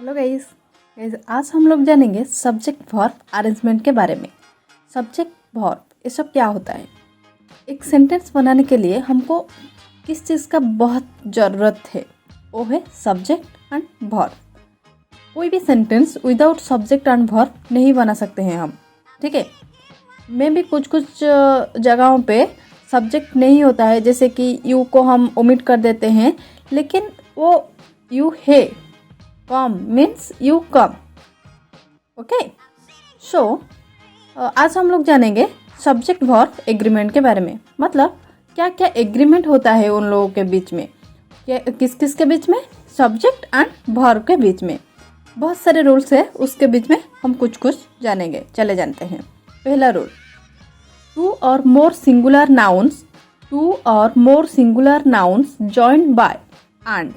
Hello guys आज हम लोग जानेंगे सब्जेक्ट वर्ब अरेंजमेंट के बारे में। सब्जेक्ट वर्ब ये सब क्या होता है। एक सेंटेंस बनाने के लिए हमको किस चीज़ का बहुत ज़रूरत है, वो है सब्जेक्ट एंड वर्ब। कोई भी sentence without subject and verb नहीं बना सकते हैं हम, ठीक है। मैं भी कुछ जगहों पे सब्जेक्ट नहीं होता है, जैसे कि यू को हम ओमिट कर देते हैं, लेकिन वो यू है, come means you come. Okay, सो आज हम लोग जानेंगे सब्जेक्ट वर्ब एग्रीमेंट के बारे में। मतलब क्या क्या एग्रीमेंट होता है उन लोगों के बीच में, किस किस के बीच में, सब्जेक्ट एंड वर्ब के बीच में। बहुत सारे रूल्स है, उसके बीच में हम कुछ जानेंगे। चले जानते हैं। पहला रूल, टू और more singular nouns joined by and.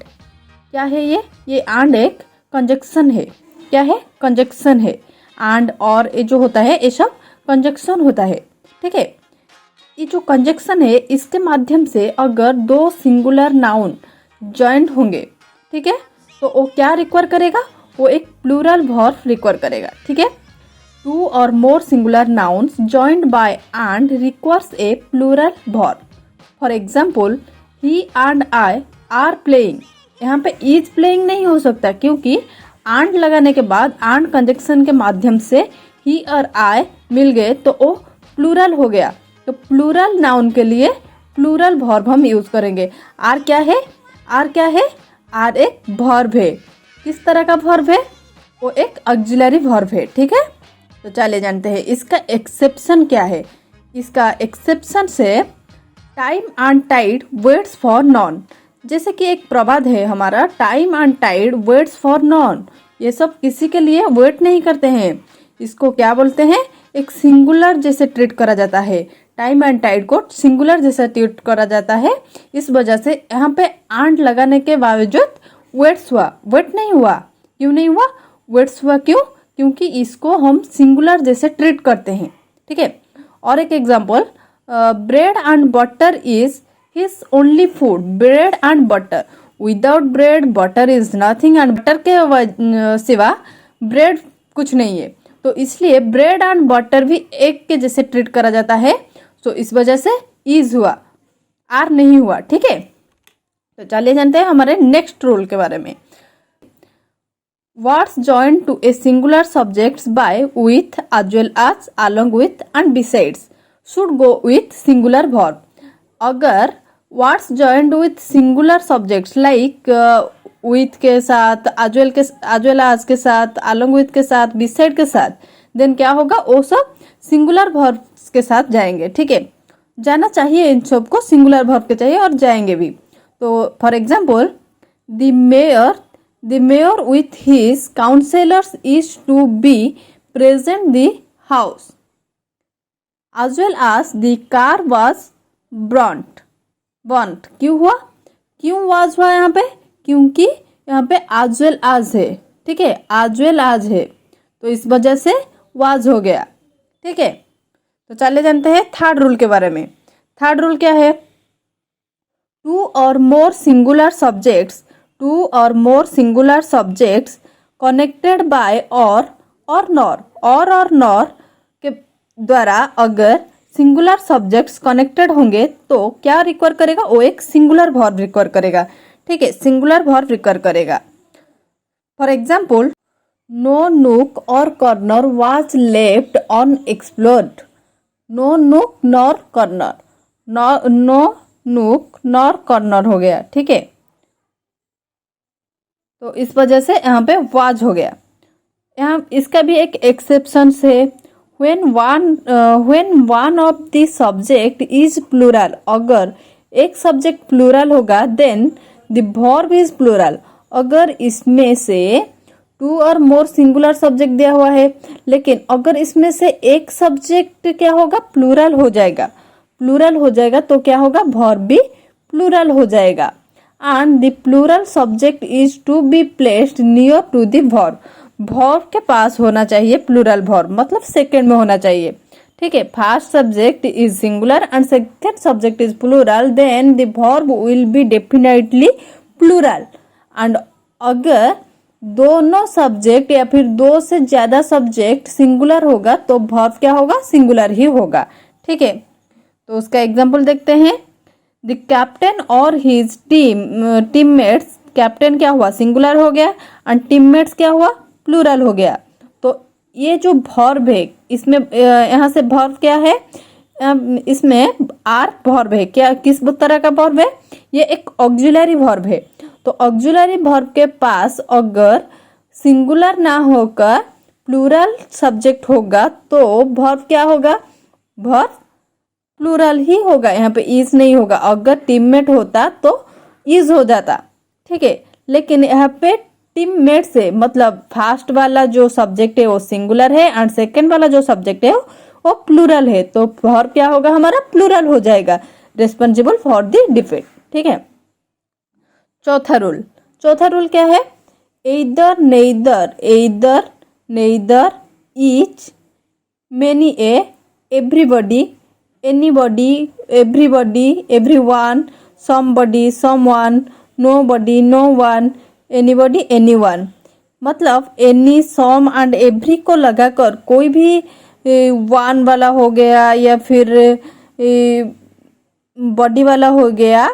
क्या है ये एंड एक कंजक्शन है। क्या है? कंजक्शन है। एंड और ये जो होता है ये सब कंजक्शन होता है, ठीक है। ये जो कंजक्शन है, इसके माध्यम से अगर दो सिंगुलर नाउन जॉइंट होंगे, ठीक है, तो वो क्या रिक्वायर करेगा? वो एक प्लूरल वर्ब रिक्वायर करेगा, ठीक है। टू और more singular nouns joined by and requires a plural verb. For example, he and I are playing. यहाँ पे इज प्लेइंग नहीं हो सकता, क्योंकि एंड लगाने के बाद एंड कंजक्शन के माध्यम से ही और आई मिल गए तो वो प्लूरल हो गया। तो प्लूरल नाउन के लिए प्लूरल वर्ब हम यूज करेंगे। आर क्या है? आर एक वर्ब है। किस तरह का वर्ब है? वो एक ऑक्सिलरी वर्ब है, ठीक है। तो चले जानते हैं इसका एक्सेप्शन क्या है। इसका एक्सेप्शन से time and tide waits for none. जैसे कि एक प्रवाद है हमारा, time and tide waits for none. ये सब किसी के लिए वेट नहीं करते हैं। इसको क्या बोलते हैं? एक सिंगुलर जैसे ट्रीट करा जाता है। टाइम एंड टाइड को सिंगुलर जैसे ट्रीट करा जाता है। इस वजह से यहाँ पे एंड लगाने के बावजूद वेट्स हुआ, वेट नहीं हुआ। क्यों नहीं हुआ? वेट्स हुआ क्यों? क्योंकि इसको हम सिंगुलर जैसे ट्रीट करते हैं, ठीक है। और एक example, bread and butter is his only food. Bread and butter, without bread butter is nothing, and butter के सिवा ब्रेड कुछ नहीं है। तो इसलिए ब्रेड एंड बटर भी एक के जैसे ट्रीट करा जाता है। तो इस वजह से इज हुआ, आर नहीं हुआ, ठीक है। तो चलिए जानते हैं हमारे नेक्स्ट रूल के बारे में। Words join to a singular subjects by with as well as along with and besides should go with singular verb. अगर words joined with singular subjects like with के साथ, एज वेल एज के साथ, along with के साथ, beside के साथ, then क्या होगा? वो सब सिंगुलर वर्ब्स के साथ जाएंगे, ठीक है। जाना चाहिए, इन सब को सिंगुलर वर्ब के चाहिए और जाएंगे भी। तो for example, the mayor with his counsellors is to be present the house as well as the car was brought. क्यों हुआ? क्यों वाज हुआ यहाँ पे? क्योंकि यहाँ पे एज वेल एज है, ठीक है, एज वेल एज है, तो इस वजह से वाज हो गया, ठीक है। तो चले जानते हैं थर्ड रूल के बारे में। थर्ड रूल क्या है? टू और more singular subjects connected by और नॉर के द्वारा अगर सिंगुलर सब्जेक्ट्स कनेक्टेड होंगे तो क्या रिक्वायर करेगा? वो एक सिंगुलर वर्ब रिक्वायर करेगा, ठीक है, सिंगुलर वर्ब रिक्वायर करेगा। फॉर एग्जाम्पल, नो नूक और corner was left unexplored. No nook nor corner, no nook nor corner हो गया, ठीक है। तो इस वजह से यहाँ पे वाज हो गया। यहाँ इसका भी एक एक्सेप्शन है। when one of the subject is plural, अगर एक सब्जेक्ट प्लूरल होगा, then the verb is plural। अगर इसमें से टू और मोर सिंगुलर सब्जेक्ट दिया हुआ है, लेकिन अगर इसमें से एक सब्जेक्ट क्या होगा? प्लूरल हो जाएगा, तो क्या होगा? वर्ब भी प्लूरल हो जाएगा। and the plural subject is to be placed near to the verb। Verb के पास होना चाहिए प्लूरल वर्ब, मतलब सेकेंड में होना चाहिए, ठीक है। First subject is singular and second subject is plural, then the verb will be definitely plural. And अगर दोनों सब्जेक्ट या फिर दो से ज्यादा सब्जेक्ट सिंगुलर होगा तो वर्ब क्या होगा, सिंगुलर ही होगा। ठीक है, तो उसका एग्जाम्पल देखते हैं। द कैप्टन और हिज टीममेट्स, कैप्टन क्या हुआ, सिंगुलर हो गया, और टीममेट्स क्या हुआ, प्लूरल हो गया। तो ये जो वर्ब है इसमें यहाँ से वर्ब क्या है, इसमें आर वर्ब है, क्या किस तरह का वर्ब है, ये एक ऑक्सिलरी वर्ब है। तो ऑक्सिलरी वर्ब के पास अगर सिंगुलर ना होकर प्लूरल सब्जेक्ट होगा तो वर्ब क्या होगा, वर्ब प्लूरल ही होगा, यहाँ पे इज नहीं होगा। अगर टीममेट होता तो इज हो जाता। ठीक है, लेकिन यहाँ पे टीममेट से मतलब फर्स्ट वाला जो सब्जेक्ट है वो सिंगुलर है और सेकंड वाला जो सब्जेक्ट है वो प्लूरल है, तो वर्ब क्या होगा हमारा, प्लूरल हो जाएगा, रिस्पॉन्सिबल फॉर द डिफेक्ट। ठीक है, चौथा रूल क्या है, either neither, either neither, each, many, everybody, anybody, everybody, everyone, somebody, someone, nobody, no one, anybody, anyone. मतलब एनी, सम एंड एवरी को लगाकर कोई भी वन वाला हो गया या फिर बॉडी वाला हो गया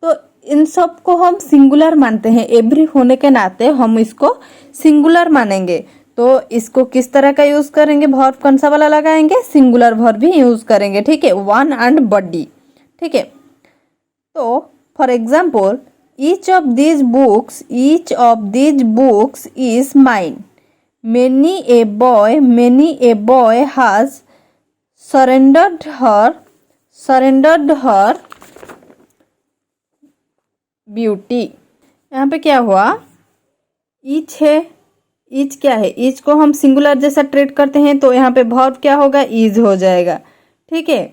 तो इन सब को हम सिंगुलर मानते हैं। एवरी होने के नाते हम इसको सिंगुलर मानेंगे। तो इसको किस तरह का यूज करेंगे, वर्ब कौन सा वाला लगाएंगे, सिंगुलर वर्ब भी यूज करेंगे। ठीक है, वन एंड बॉडी। ठीक है, तो for example each of these books is mine, many a boy has surrendered her beauty। यहाँ पे क्या हुआ, ईच है, ईच क्या है, ईच को हम सिंगुलर जैसा ट्रीट करते हैं तो यहाँ पे वर्ब क्या होगा, इज हो जाएगा। ठीक है,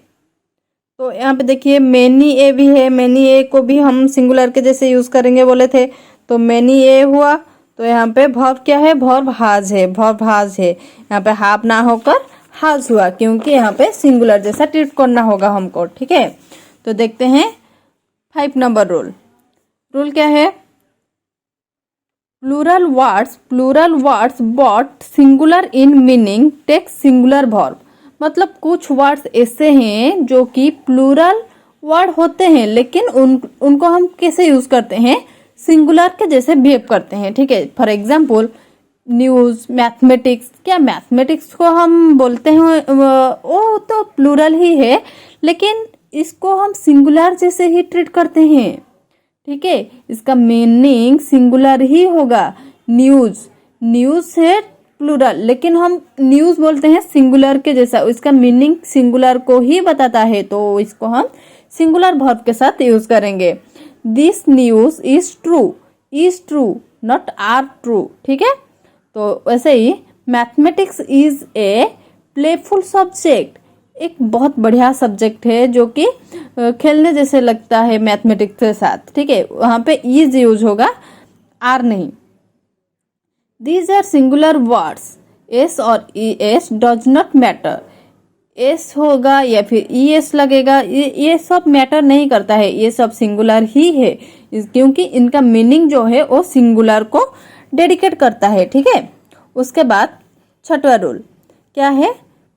तो यहाँ पे देखिए मैनी ए भी है, मैनी ए को भी हम सिंगुलर के जैसे यूज करेंगे बोले थे, तो मैनी ए हुआ, तो यहाँ पे वर्ब क्या है, वर्ब हाज है, वर्ब हाज है। यहाँ पे हाफ ना होकर हाज हुआ क्योंकि यहाँ पे सिंगुलर जैसा ट्रीट करना होगा हमको। ठीक है, तो देखते हैं 5 नंबर रूल क्या है, plural words but singular in meaning take singular verb. मतलब कुछ वर्ड्स ऐसे हैं जो कि प्लूरल वर्ड होते हैं लेकिन उनको हम कैसे यूज करते हैं, सिंगुलर के जैसे बिहेव करते हैं। ठीक है, फॉर एग्जाम्पल न्यूज, मैथमेटिक्स, क्या मैथमेटिक्स को हम बोलते हैं वो तो प्लूरल ही है लेकिन इसको हम सिंगुलर जैसे ही ट्रीट करते हैं। ठीक है, इसका मीनिंग सिंगुलर ही होगा। न्यूज है प्लूरल लेकिन हम न्यूज बोलते हैं सिंगुलर के जैसा, इसका मीनिंग सिंगुलर को ही बताता है तो इसको हम सिंगुलर वर्ब के साथ यूज करेंगे। This news is true not are true. ठीक है, तो वैसे ही mathematics is a playful subject, एक बहुत बढ़िया सब्जेक्ट है जो कि खेलने जैसे लगता है मैथमेटिक्स के साथ। ठीक है, वहां पे इज यूज होगा, आर नहीं। These are singular words, S और E S does not matter, is होगा या फिर ई एस लगेगा, ये सब मैटर नहीं करता है, ये सब सिंगुलर ही है क्योंकि इनका मीनिंग जो है वो सिंगुलर को डेडिकेट करता है। ठीक है, उसके बाद 6वां रूल क्या है,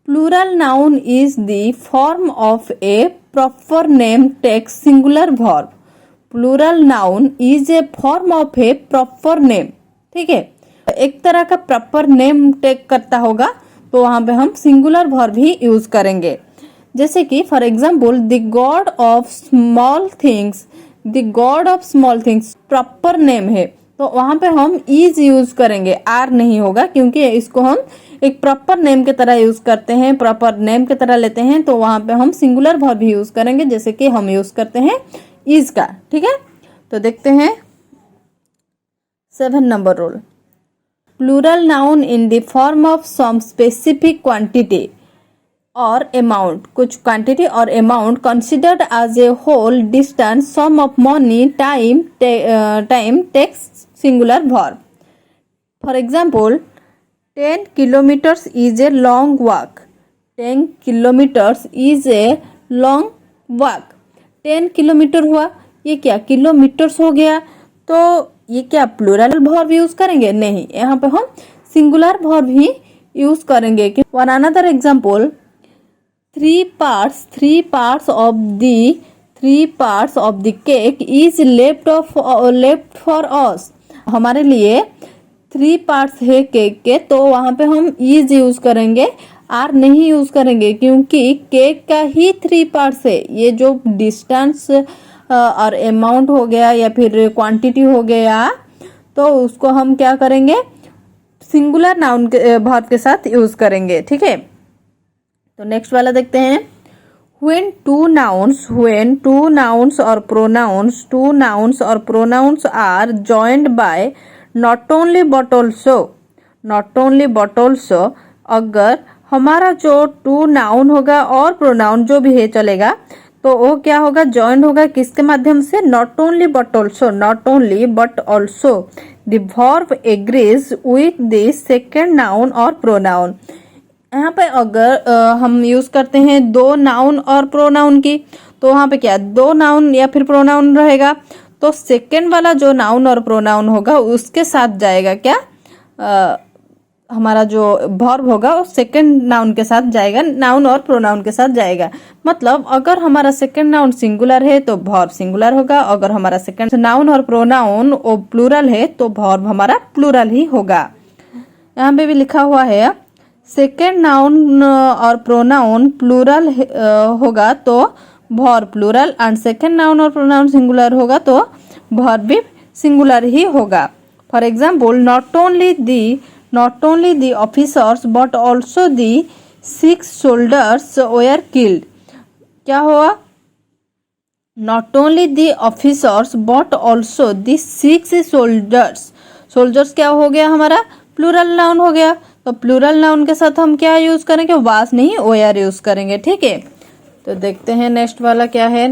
plural noun is the form of a proper name takes singular verb. Plural noun is a form of a proper name. ठीक है, एक तरह का प्रॉपर नेम टेक करता होगा तो वहां पे हम सिंगुलर वर्ब ही यूज करेंगे। जैसे कि for example the God of small things proper name है तो वहां पे हम इज यूज करेंगे, आर नहीं होगा क्योंकि इसको हम एक प्रॉपर नेम की तरह यूज करते हैं, प्रॉपर नेम की तरह लेते हैं तो वहां पे हम सिंगुलर वर्ब ही यूज करेंगे जैसे कि हम यूज करते हैं इज का। ठीक है, तो देखते हैं 7 number rule, plural noun in the form of some specific quantity और अमाउंट, कुछ क्वांटिटी और amount considered as a whole distance sum of money time takes singular verb. For example 10 kilometers is a long walk, 10 kilometers is a long walk। 10 kilometre हुआ, ये क्या kilometres हो गया तो ये क्या प्लूरल वर्ब यूज करेंगे? नहीं, यहाँ पे हम सिंगुलर वर्ब ही यूज करेंगे। One another example, three parts of the cake is left for us। हमारे लिए 3 पार्ट्स है केक के, तो वहां पे हम इज यूज करेंगे, आर नहीं यूज करेंगे, क्योंकि केक का ही 3 पार्ट्स है। ये जो डिस्टेंस और अमाउंट हो गया या फिर क्वांटिटी हो गया, तो उसको हम क्या करेंगे? सिंगुलर नाउन के वर्ब के साथ यूज करेंगे। ठीक है, तो नेक्स्ट वाला देखते हैं। when two nouns or pronouns are joined by not only but also, अगर हमारा जो टू नाउन होगा और प्रोनाउन जो भी है चलेगा, तो वो क्या होगा? जॉइंट होगा किसके माध्यम से? Not only but also the verb agrees with the second noun और प्रोनाउन। यहाँ पे अगर हम यूज करते हैं दो नाउन और प्रोनाउन की, तो वहाँ पे क्या दो नाउन या फिर प्रोनाउन रहेगा, तो सेकेंड वाला जो नाउन और प्रोनाउन होगा उसके साथ जाएगा क्या? हमारा जो वर्ब होगा वो सेकेंड नाउन के साथ जाएगा, नाउन और प्रोनाउन के साथ जाएगा। मतलब अगर हमारा सेकेंड नाउन सिंगुलर है तो वर्ब सिंगुलर होगा, अगर हमारा सेकेंड नाउन और प्रोनाउन वो प्लूरल है तो वर्ब हमारा प्लूरल ही होगा। यहाँ पे भी लिखा हुआ है सेकेंड नाउन और प्रोनाउन प्लूरल होगा तो verb plural, and second noun और प्रोनाउन सिंगुलर होगा तो वर्ब भी सिंगुलर ही होगा। For example, not only the officers but also the 6 soldiers were killed। क्या हुआ? not only the officers but also the 6 soldiers क्या हो गया? हमारा प्लूरल नाउन हो गया। तो प्लूरल नाउन के साथ हम क्या यूज करेंगे? वास नहीं ओयर यूज करेंगे। ठीक है, तो देखते हैं नेक्स्ट वाला क्या है।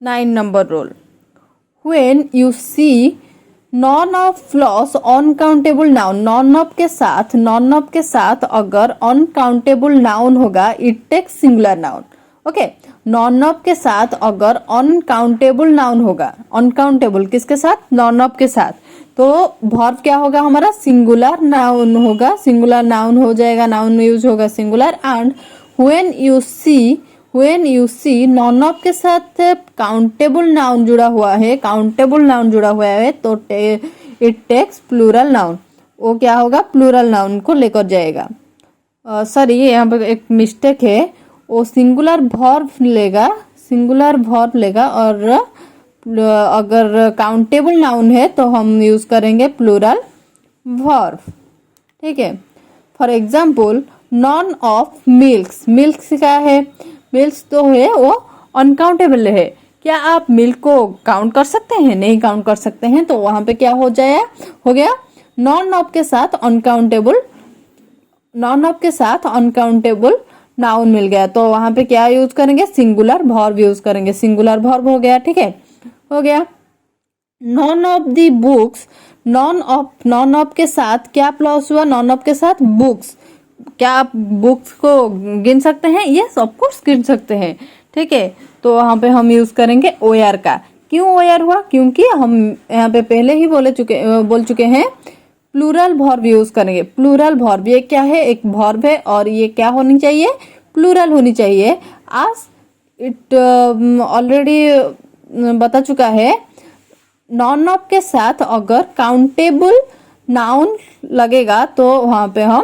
9 number rule, when you see none of plus uncountable noun, none of के साथ अगर अनकाउंटेबल नाउन होगा, it takes singular noun. Okay, none of के साथ अगर अनकाउंटेबल नाउन होगा, अनकाउंटेबल किसके साथ? नॉन ऑफ के साथ, तो वर्ब क्या होगा? हमारा सिंगुलर नाउन होगा, सिंगुलर नाउन हो जाएगा, नाउन यूज होगा singular. And when you see none of के साथ काउंटेबल नाउन जुड़ा हुआ है, तो इट टेक्स प्लूरल नाउन। वो क्या होगा? प्लूरल नाउन को लेकर जाएगा। सॉरी, यहाँ पे एक मिस्टेक है, वो सिंगुलर वर्ब लेगा और अगर काउंटेबल नाउन है तो हम यूज करेंगे प्लूरल वर्ब। ठीक है, for example, none of milks क्या है? मिल्क्स तो है वो अनकाउंटेबल है। क्या आप मिल्क को काउंट कर सकते हैं? नहीं काउंट कर सकते हैं, तो वहां पे क्या हो गया? नॉन ऑफ के साथ अनकाउंटेबल नाउन मिल गया, तो वहां पे क्या यूज करेंगे? सिंगुलर वर्ब यूज करेंगे, सिंगुलर वर्ब हो गया। ठीक है, हो गया। None of the books, non of के साथ क्या प्लस हुआ? नॉन ऑफ के साथ बुक्स। क्या आप बुक्स को गिन सकते हैं? यस, ऑफ कोर्स गिन सकते हैं। ठीक है, तो वहां पे हम यूज करेंगे ओयर का। क्यों ओयर हुआ? क्योंकि हम यहाँ पे पहले ही बोल चुके हैं प्लूरल वर्ब यूज करेंगे। प्लूरल वर्ब ये क्या है? एक वर्ब है और ये क्या होनी चाहिए? प्लूरल होनी चाहिए। आज इट ऑलरेडी बता चुका है, नॉन ऑफ के साथ अगर काउंटेबल नाउन लगेगा तो वहां पे हम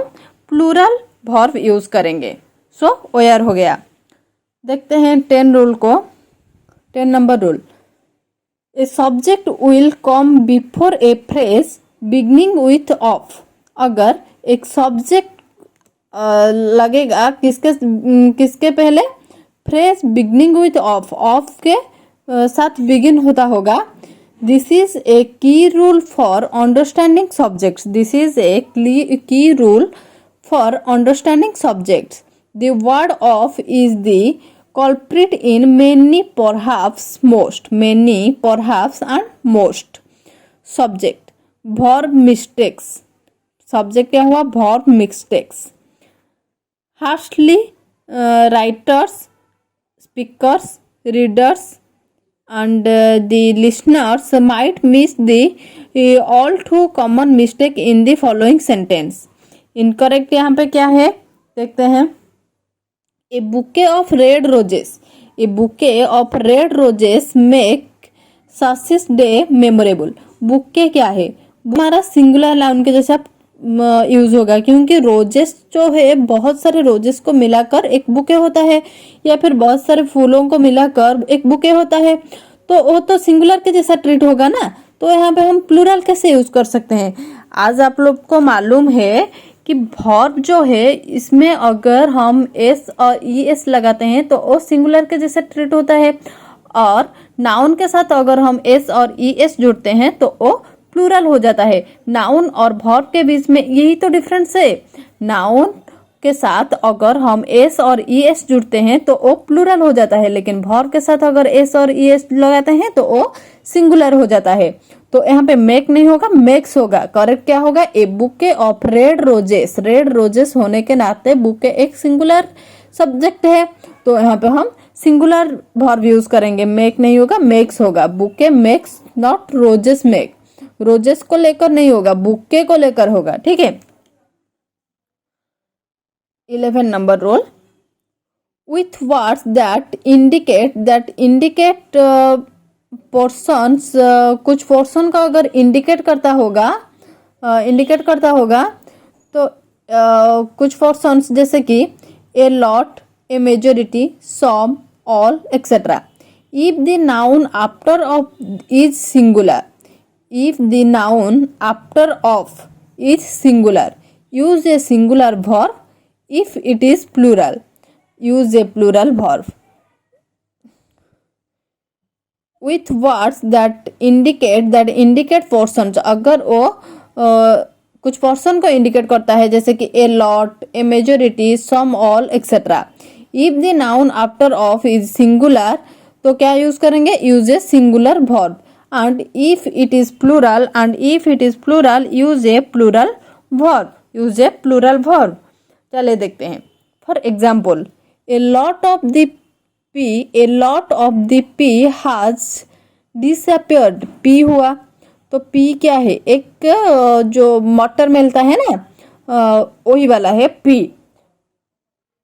प्लूरल वर्ब यूज करेंगे। सो ओयर हो गया। देखते हैं 10 रूल को। 10 number rule, a subject will come before A phrase beginning width of. अगर एक सब्जेक्ट लगेगा किसके पहले? फ्रेज बिगनिंग विथ ऑफ के साथ बिगिन होता होगा। दिस इज ए की rule for understanding subjects. for understanding subjects. The word of is the culprit in many, perhaps, and most. Subject, verb mistakes. Subject क्या हुआ? Verb mistakes. Harshly, writers, speakers, readers, and the listeners might miss the all too common mistake in the following sentence. Incorrect यहाँ पे क्या है देखते हैं. A bouquet of red roses. A bouquet of red roses make success day memorable. Bouquet क्या है, हमारा singular noun के जैसा यूज होगा क्योंकि रोजेस जो है बहुत सारे रोजेस को मिलाकर एक बुके होता है या फिर बहुत सारे फूलों को मिलाकर एक बुके होता है, तो वो तो सिंगुलर के जैसा ट्रीट होगा ना. तो यहाँ पे हम प्लूरल कैसे यूज कर सकते हैं. आज आप लोग को मालूम है कि वर्ब जो है इसमें अगर हम एस और ई एस लगाते हैं तो वो सिंगुलर के जैसा ट्रीट होता है, और नाउन के साथ अगर हम एस और ई एस जुड़ते हैं तो वो प्लूरल हो जाता है. नाउन और वर्ब के बीच में यही तो डिफरेंस है. नाउन के साथ अगर हम एस और ई एस जुड़ते हैं तो वो प्लूरल हो जाता है, लेकिन वर्ब के साथ अगर एस और ई एस लगाते हैं तो वो सिंगुलर हो जाता है. तो यहाँ पे मेक नहीं होगा, मेक्स होगा. करेक्ट क्या होगा, a bouquet of red roses. Red roses होने के नाते बुके एक सिंगुलर सब्जेक्ट है, तो यहाँ पे हम सिंगुलर वर्ब यूज करेंगे. मेक नहीं होगा, मेक्स होगा. Bouquet makes not roses make. Roses को लेकर नहीं होगा, बुके को लेकर होगा. ठीक है. 11 number roll. With words that indicate portions. कुछ पोर्शन का अगर इंडिकेट करता होगा तो कुछ पोर्शंस जैसे कि a lot, a majority, some, all etcetera. If the noun after of is singular, use a singular verb. If it is plural, use a plural verb. With words that indicate portions. अगर वो कुछ portion को indicate करता है जैसे कि a lot, a majority, some, all etcetera. If the noun after of is singular तो क्या यूज करेंगे, use a singular verb. and if it is plural use a plural verb. चलिए देखते हैं. For example, a lot of the pea has disappeared. P हुआ तो P क्या है, एक जो मटर मिलता है ना वही वाला है पी.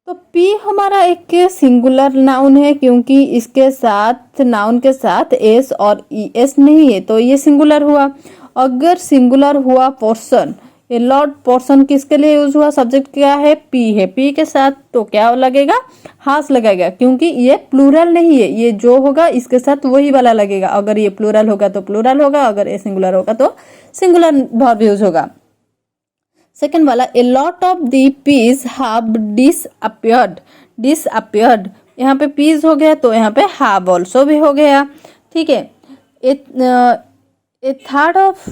तो पी हमारा एक सिंगुलर नाउन है क्योंकि इसके साथ नाउन के साथ एस और ई एस नहीं है, तो ये सिंगुलर हुआ. अगर सिंगुलर हुआ पोर्शन, ए लॉट पोर्शन किसके लिए यूज हुआ, सब्जेक्ट क्या है, पी है. पी के साथ तो क्या लगेगा, हास लगेगा क्योंकि ये प्लूरल नहीं है. ये जो होगा इसके साथ वही वाला लगेगा. अगर ये प्लूरल होगा तो प्लूरल होगा, अगर ये सिंगुलर होगा तो सिंगुलर वर्ब यूज होगा. सेकेंड वाला, a lot of the piece have disappeared. यहाँ पे पीस हो गया तो यहाँ पे हैव ऑल्सो भी हो गया. ठीक है. A third of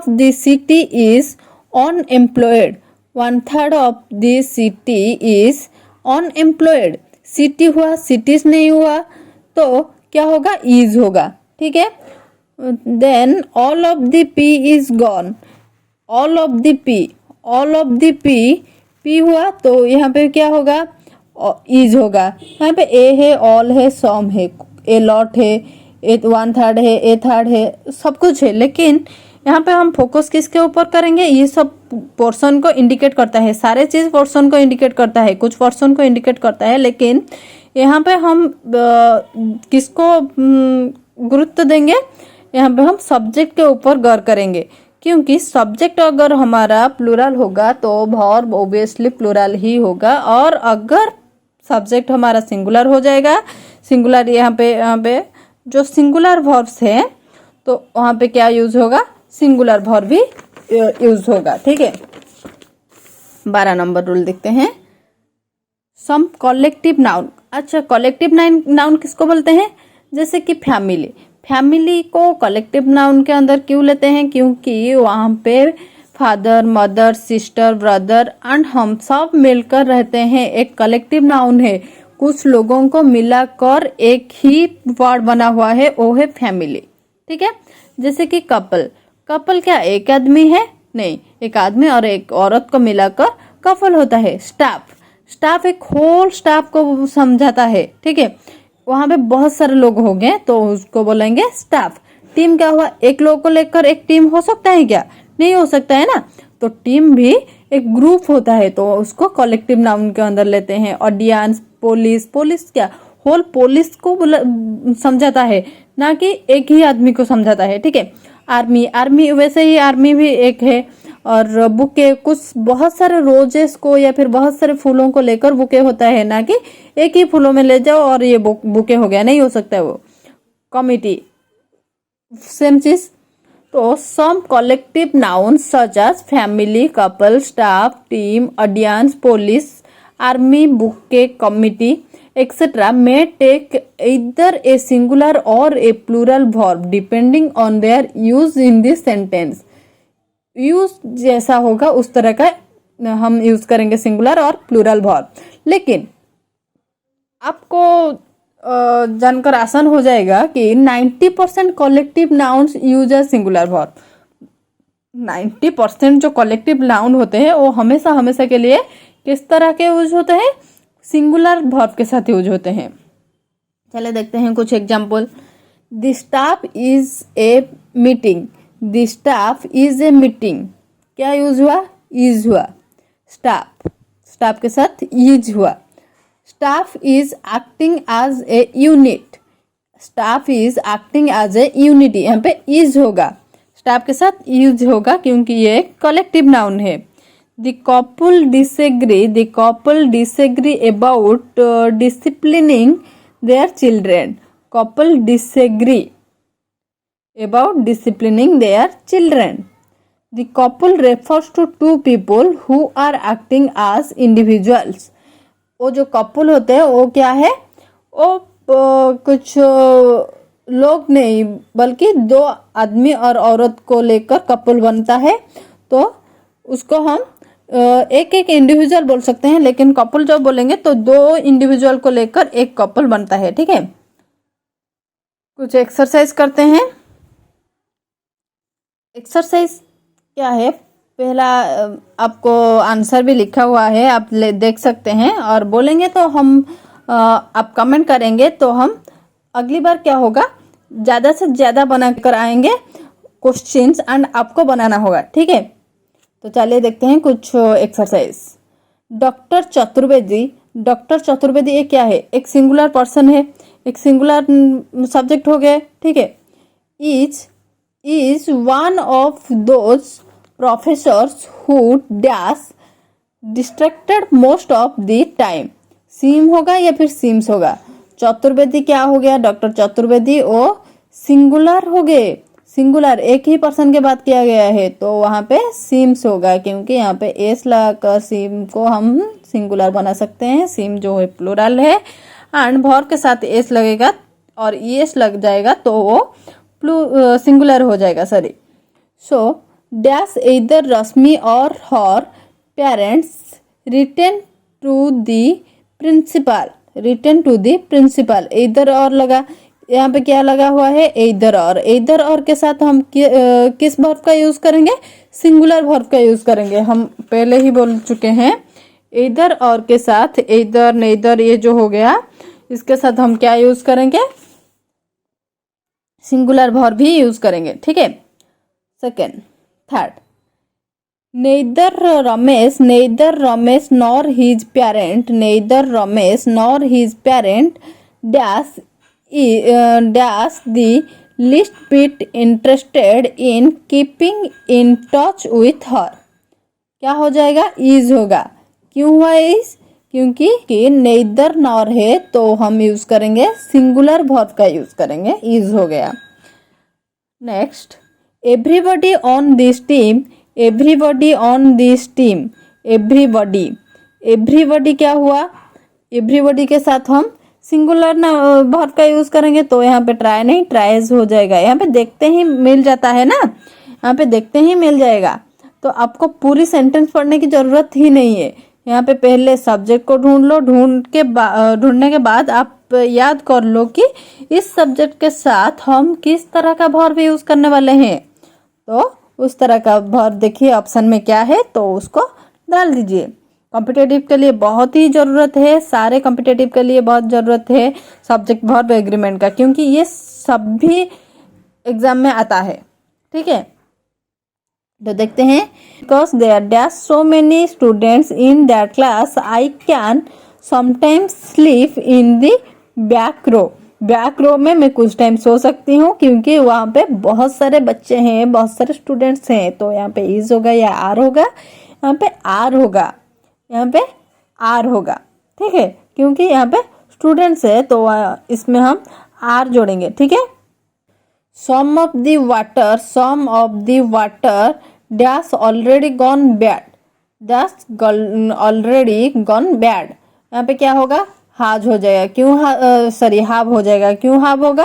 the city is unemployed. 1/3 of the city is unemployed. City हुआ, सिटीज नहीं हुआ तो क्या होगा, इज होगा. ठीक है. then all of the p is gone. all of the p हुआ तो यहाँ पे क्या होगा, इज होगा. यहाँ पे ए है, ऑल है, सम है, ए लॉट है, ए 1/3 है, ए थर्ड है, सब कुछ है. लेकिन यहाँ पे हम फोकस किसके ऊपर करेंगे, ये सब पोर्शन को इंडिकेट करता है. सारे चीज पोर्शन को इंडिकेट करता है, कुछ पोर्शन को इंडिकेट करता है, लेकिन यहाँ पे हम किसको गुरुत्व देंगे, यहाँ पे हम सब्जेक्ट के ऊपर गौर करेंगे क्योंकि सब्जेक्ट अगर हमारा प्लूरल होगा तो वर्ब ऑब्वियसली प्लूरल ही होगा. और अगर सब्जेक्ट हमारा सिंगुलर हो जाएगा, सिंगुलर यहाँ पे जो सिंगुलर वर्ब्स है तो वहाँ पे क्या यूज होगा, सिंगुलर वर्ब भी यूज होगा. ठीक है. 12 नंबर रूल देखते हैं. सम कलेक्टिव नाउन. अच्छा, कलेक्टिव नाउन किसको बोलते हैं, जैसे कि फैमिली को कलेक्टिव नाउन के अंदर क्यों लेते हैं, क्योंकि वहाँ पे father, mother, sister, brother and हम सब मिलकर रहते हैं. एक कलेक्टिव नाउन है, कुछ लोगों को मिलाकर एक ही वर्ड बना हुआ है, वो है फैमिली. ठीक है. जैसे कि कपल क्या एक आदमी है, नहीं, एक आदमी और एक औरत को मिलाकर कपल होता है. स्टाफ एक होल स्टाफ को समझाता है, ठीक है। वहां पे बहुत सारे लोग हो गए तो उसको बोलेंगे स्टाफ। टीम क्या हुआ, एक लोग को लेकर एक टीम हो सकता है क्या, नहीं हो सकता है ना। तो टीम भी एक ग्रुप होता है तो उसको कलेक्टिव नाउन के अंदर लेते हैं। ऑडियंस, पुलिस, पुलिस क्या होल पुलिस को समझाता है, ना कि एक ही आदमी को समझाता है, ठीक है। आर्मी, आर्मी वैसे ही आर्मी भी एक है। और बुके, कुछ बहुत सारे रोजेस को या फिर बहुत सारे फूलों को लेकर बुके होता है, ना कि एक ही फूलों में ले जाओ और ये बुके हो गया, नहीं हो सकता है वो। कमिटी, सेम चीज। तो some collective nouns such as family, couple, staff, team, audience, police, army, bouquet, committee etc. may take either a singular or a plural verb depending on their use in the sentence. Use जैसा होगा उस तरह का हम use करेंगे singular और plural verb. लेकिन आपको जानकर आसान हो जाएगा कि 90% collective nouns use as singular verb. 90% जो कलेक्टिव नाउन होते हैं वो हमेशा हमेशा के लिए किस तरह के यूज होते हैं, सिंगुलर वर्ब के साथ यूज होते हैं। चले देखते हैं कुछ example. The staff is a meeting, the staff is a meeting, क्या यूज हुआ, इज हुआ। स्टाफ, स्टाफ के साथ इज हुआ। Staff is acting as a unit, staff is acting as a unity, यहाँ पे इज होगा, स्टाफ के साथ यूज होगा क्योंकि ये कलेक्टिव नाउन है। The couple disagree about disciplining their children. Couple disagree about disciplining their children. The couple refers to two people who are acting as individuals. वो जो couple होते हैं वो क्या है, वो कुछ लोग नहीं बल्कि दो आदमी और औरत को लेकर couple बनता है। तो उसको हम एक एक इंडिविजुअल बोल सकते हैं, लेकिन कपल जब बोलेंगे तो दो इंडिविजुअल को लेकर एक कपल बनता है, ठीक है। कुछ एक्सरसाइज करते हैं। एक्सरसाइज क्या है, पहला आपको आंसर भी लिखा हुआ है, आप देख सकते हैं और बोलेंगे तो हम आप कमेंट करेंगे तो हम अगली बार क्या होगा, ज़्यादा से ज़्यादा बना कर आएंगे क्वेश्चंस एंड आपको बनाना होगा, ठीक है। तो चलिए देखते हैं कुछ exercise. Doctor Chaturvedi, doctor Chaturvedi ये क्या है, एक सिंगुलर पर्सन है, एक सिंगुलर सब्जेक्ट हो गया, ठीक है। Is one of those professors who dash distracted most of the time, seem होगा या फिर सीम्स होगा। चतुर्वेदी क्या हो गया, डॉक्टर चतुर्वेदी वो सिंगुलर हो गए, सिंगुलर एक ही पर्सन के बात किया गया है तो वहां पे सीम्स होगा क्योंकि यहाँ पे एस लगाकर सीम को हम सिंगुलर बना सकते हैं। सीम जो है प्लूरल है एंड वर्ब के साथ एस लगेगा और एस लग जाएगा तो वो सिंगुलर हो जाएगा, सॉरी। सो डैश इधर रश्मि और her parents return to the principal, return to the principal, इधर और लगा, यहाँ पे क्या लगा हुआ है, इधर और। इधर और के साथ हम किस वर्ब का यूज करेंगे, सिंगुलर वर्ब का यूज करेंगे। हम पहले ही बोल चुके हैं इधर और के साथ इधर नेदर ये जो हो गया इसके साथ हम क्या यूज करेंगे, सिंगुलर वर्ब ही यूज करेंगे, ठीक है। Second, third, neither Ramesh nor his parent, neither Ramesh nor his parent dash the least bit interested in keeping in touch with her, क्या हो जाएगा, is होगा। क्यों हुआ is, क्योंकि neither nor है तो हम यूज करेंगे सिंगुलर वर्ब का यूज करेंगे, is हो गया। Next, everybody on this team, everybody on this team, everybody क्या हुआ, everybody के साथ हम सिंगुलर ना वर्ब का यूज करेंगे तो यहाँ पे ट्राई नहीं ट्राइज हो जाएगा। यहाँ पे देखते ही मिल जाता है ना, यहाँ पे देखते ही मिल जाएगा तो आपको पूरी सेंटेंस पढ़ने की जरूरत ही नहीं है। यहाँ पे पहले सब्जेक्ट को ढूंढ लो, ढूंढने के बाद आप याद कर लो कि इस सब्जेक्ट के साथ हम किस तरह का वर्ब यूज करने वाले हैं, तो उस तरह का वर्ब देखिए ऑप्शन में क्या है तो उसको डाल दीजिए। कॉम्पिटिटिव के लिए बहुत ही ज़रूरत है, सारे कॉम्पिटिटिव के लिए बहुत ज़रूरत है सब्जेक्ट वर्ब एग्रीमेंट का, क्योंकि ये सभी एग्जाम में आता है। ठीक है, तो देखते हैं। Because there dash so many students in that class I can sometimes sleep in the back row. Back row में मैं कुछ टाइम सो सकती हूँ क्योंकि वहाँ पे बहुत सारे बच्चे हैं, बहुत सारे स्टूडेंट्स हैं। तो यहाँ पे इज होगा या आर होगा, यहाँ पे आर होगा, यहाँ पे आर होगा। ठीक है, क्योंकि यहाँ पे स्टूडेंट्स है तो इसमें हम आर जोड़ेंगे। ठीक है, some of the water dash already gone bad, dash already gone bad। यहाँ पे क्या होगा, हाज हो जाएगा। क्यों सॉरी हाव हो जाएगा। क्यों हाव होगा,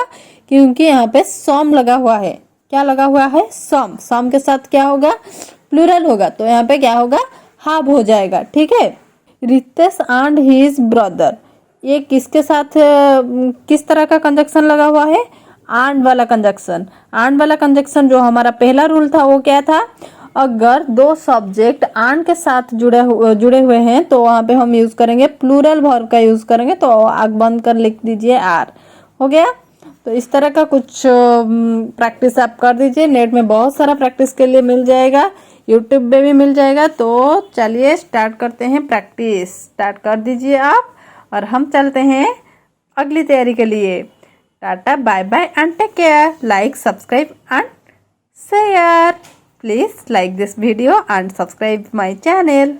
क्योंकि यहाँ पे सॉम लगा हुआ है। क्या लगा हुआ है, सॉम। सॉम के साथ क्या होगा, प्लूरल होगा, तो यहाँ पे क्या होगा, हाव हो जाएगा। ठीक है, रितेश एंड हिज ब्रदर, ये किसके साथ किस तरह का कंजक्शन लगा हुआ है, एंड वाला कंजक्शन। एंड वाला कंजक्शन जो हमारा पहला रूल था वो क्या था, अगर दो सब्जेक्ट एंड के साथ जुड़े हुए हैं तो वहां पे हम यूज करेंगे प्लूरल वर्ब का यूज करेंगे। तो आग बंद कर लिख दीजिए आर, हो गया। तो इस तरह का कुछ प्रैक्टिस आप कर दीजिए, नेट में बहुत सारा प्रैक्टिस के लिए मिल जाएगा, यूट्यूब पे भी मिल जाएगा। तो चलिए स्टार्ट करते हैं, प्रैक्टिस स्टार्ट कर दीजिए आप, और हम चलते हैं अगली तैयारी के लिए। Tata, bye bye and take care. Like, subscribe and share. Please like this video and subscribe my channel.